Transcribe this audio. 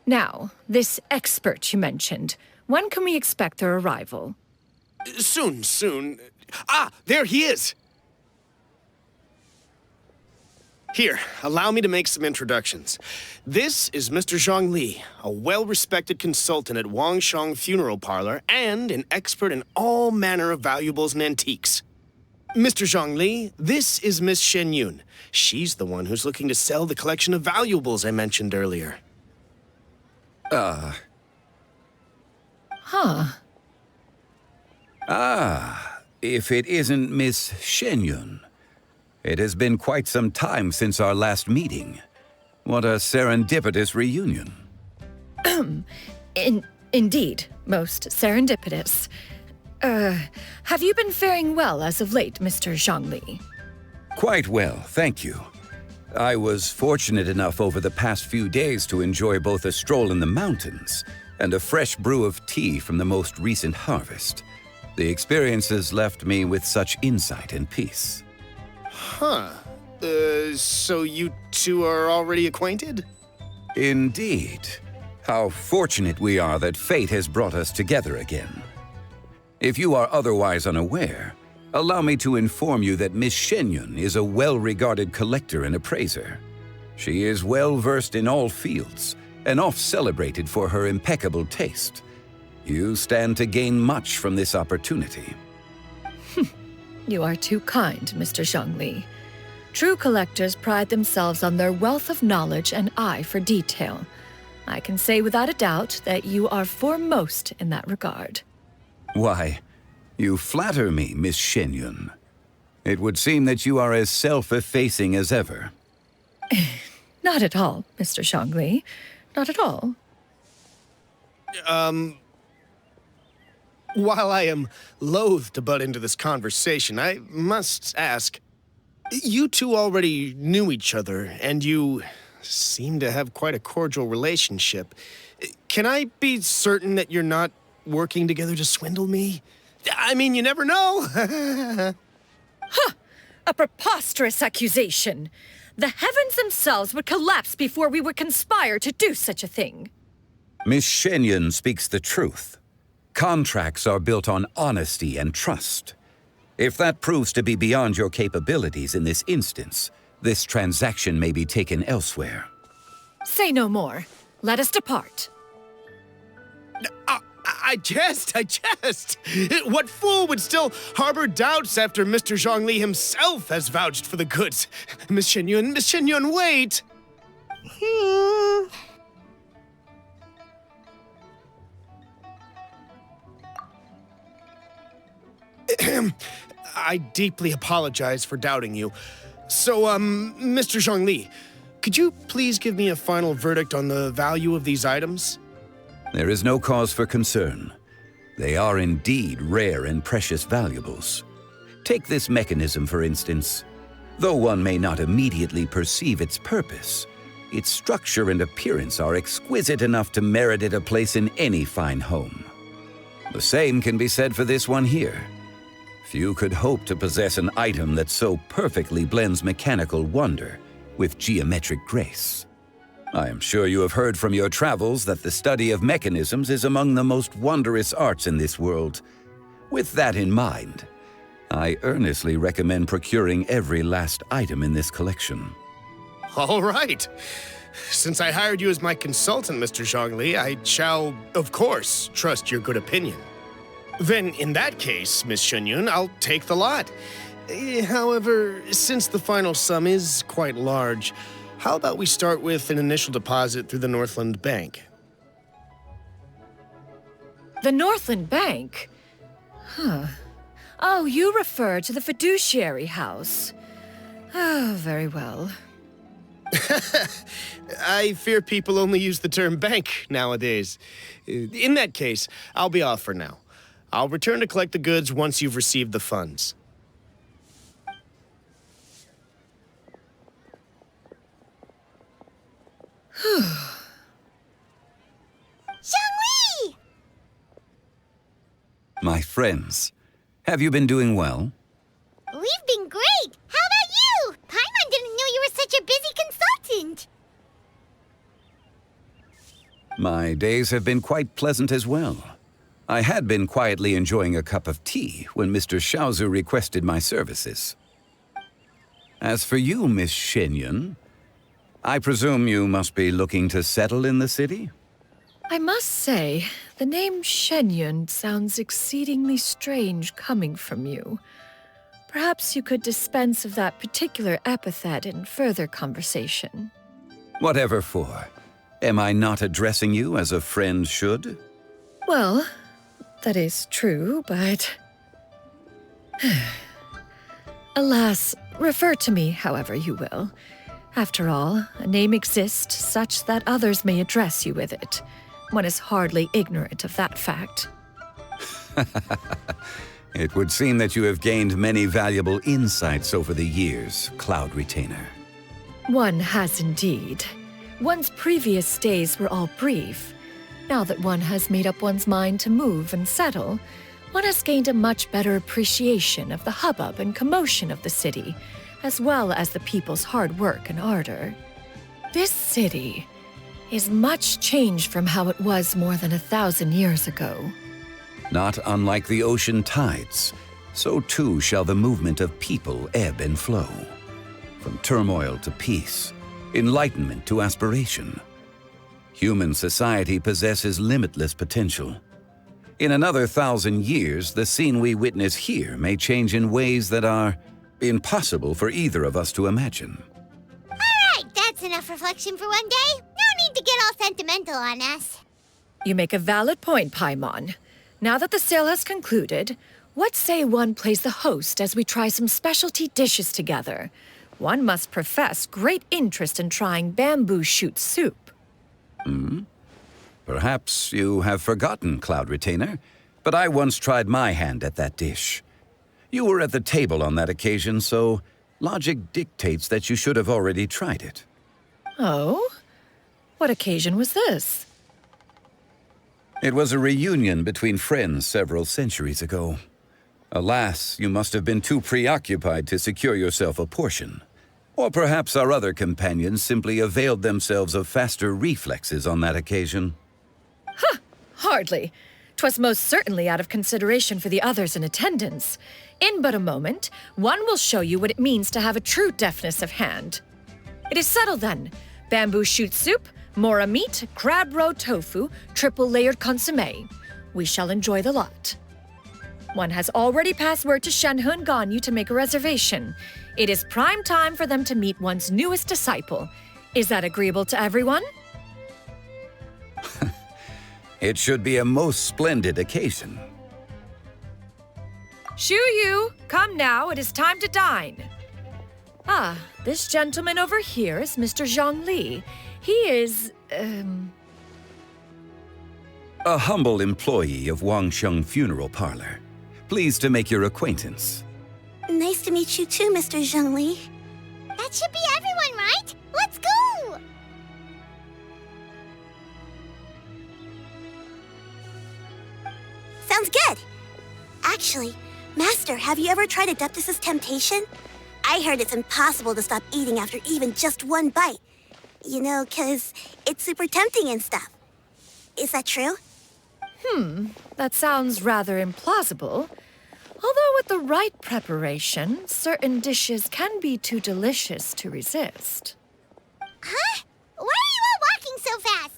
Now, this expert you mentioned, when can we expect their arrival? Soon. Ah, there he is! Here, allow me to make some introductions. This is Mr. Zhongli, a well-respected consultant at Wangshang Funeral Parlor and an expert in all manner of valuables and antiques. Mr. Zhongli, this is Miss Xianyun. She's the one who's looking to sell the collection of valuables I mentioned earlier. Huh. If it isn't Miss Xianyun. It has been quite some time since our last meeting. What a serendipitous reunion. Indeed, most serendipitous. Have you been faring well as of late, Mr. Zhongli? Quite well, thank you. I was fortunate enough over the past few days to enjoy both a stroll in the mountains and a fresh brew of tea from the most recent harvest. The experiences left me with such insight and peace. Huh. So you two are already acquainted? Indeed. How fortunate we are that fate has brought us together again. If you are otherwise unaware, allow me to inform you that Miss Xianyun is a well-regarded collector and appraiser. She is well-versed in all fields and oft-celebrated for her impeccable taste. You stand to gain much from this opportunity. You are too kind, Mr. Zhongli. True collectors pride themselves on their wealth of knowledge and eye for detail. I can say without a doubt that you are foremost in that regard. Why, you flatter me, Miss Xianyun. It would seem that you are as self-effacing as ever. Not at all, Mr. Zhongli. Not at all. While I am loath to butt into this conversation, I must ask, you two already knew each other, and you seem to have quite a cordial relationship. Can I be certain that you're not working together to swindle me? I mean, you never know. Huh! A preposterous accusation. The heavens themselves would collapse before we would conspire to do such a thing. Miss Xianyun speaks the truth. Contracts are built on honesty and trust. If that proves to be beyond your capabilities in this instance, this transaction may be taken elsewhere. Say no more. Let us depart. I jest. What fool would still harbor doubts after Mr. Zhongli himself has vouched for the goods? Miss Xianyun, wait! I deeply apologize for doubting you. So, Mr. Zhongli, could you please give me a final verdict on the value of these items? There is no cause for concern. They are indeed rare and precious valuables. Take this mechanism, for instance. Though one may not immediately perceive its purpose, its structure and appearance are exquisite enough to merit it a place in any fine home. The same can be said for this one here. Few could hope to possess an item that so perfectly blends mechanical wonder with geometric grace. I am sure you have heard from your travels that the study of mechanisms is among the most wondrous arts in this world. With that in mind, I earnestly recommend procuring every last item in this collection. All right. Since I hired you as my consultant, Mr. Zhongli, I shall, of course, trust your good opinion. Then, in that case, Miss Xianyun, I'll take the lot. However, since the final sum is quite large, how about we start with an initial deposit through the Northland Bank? The Northland Bank? Huh. Oh, you refer to the fiduciary house. Oh, very well. I fear people only use the term bank nowadays. In that case, I'll be off for now. I'll return to collect the goods once you've received the funds. Zhongli! My friends, have you been doing well? We've been great! How about you? Paimon didn't know you were such a busy consultant! My days have been quite pleasant as well. I had been quietly enjoying a cup of tea when Mr. Xiaozu requested my services. As for you, Miss Xianyun, I presume you must be looking to settle in the city? I must say, the name Xianyun sounds exceedingly strange coming from you. Perhaps you could dispense of that particular epithet in further conversation. Whatever for. Am I not addressing you as a friend should? Well, that is true, but... Alas, refer to me however you will. After all, a name exists such that others may address you with it. One is hardly ignorant of that fact. It would seem that you have gained many valuable insights over the years, Cloud Retainer. One has indeed. One's previous days were all brief. Now that one has made up one's mind to move and settle, one has gained a much better appreciation of the hubbub and commotion of the city, as well as the people's hard work and ardor. This city is much changed from how it was more than 1,000 years ago. Not unlike the ocean tides, so too shall the movement of people ebb and flow. From turmoil to peace, enlightenment to aspiration. Human society possesses limitless potential. In another 1,000 years, the scene we witness here may change in ways that are impossible for either of us to imagine. All right, that's enough reflection for one day. No need to get all sentimental on us. You make a valid point, Paimon. Now that the sale has concluded, what say one plays the host as we try some specialty dishes together? One must profess great interest in trying bamboo shoot soup. Perhaps you have forgotten, Cloud Retainer, but I once tried my hand at that dish. You were at the table on that occasion, so logic dictates that you should have already tried it. Oh? What occasion was this? It was a reunion between friends several centuries ago. Alas, you must have been too preoccupied to secure yourself a portion. Or perhaps our other companions simply availed themselves of faster reflexes on that occasion. Hardly. 'Twas most certainly out of consideration for the others in attendance. In but a moment, one will show you what it means to have a true deftness of hand. It is settled then. Bamboo shoot soup, mora meat, crab roe tofu, triple-layered consommé. We shall enjoy the lot. One has already passed word to Shenhe and Ganyu to make a reservation. It is prime time for them to meet one's newest disciple. Is that agreeable to everyone? It should be a most splendid occasion. Shu Yu, come now, it is time to dine. Ah, this gentleman over here is Mr. Zhongli. He is, A humble employee of Wangsheng Funeral Parlor. Pleased to make your acquaintance. Nice to meet you too, Mr. Zhongli. That should be everyone, right? Let's go! Sounds good. Actually, Master, have you ever tried Adeptus' temptation? I heard it's impossible to stop eating after even just one bite. You know, 'cause it's super tempting and stuff. Is that true? that sounds rather implausible. Although with the right preparation, certain dishes can be too delicious to resist. Huh? Why are you all walking so fast?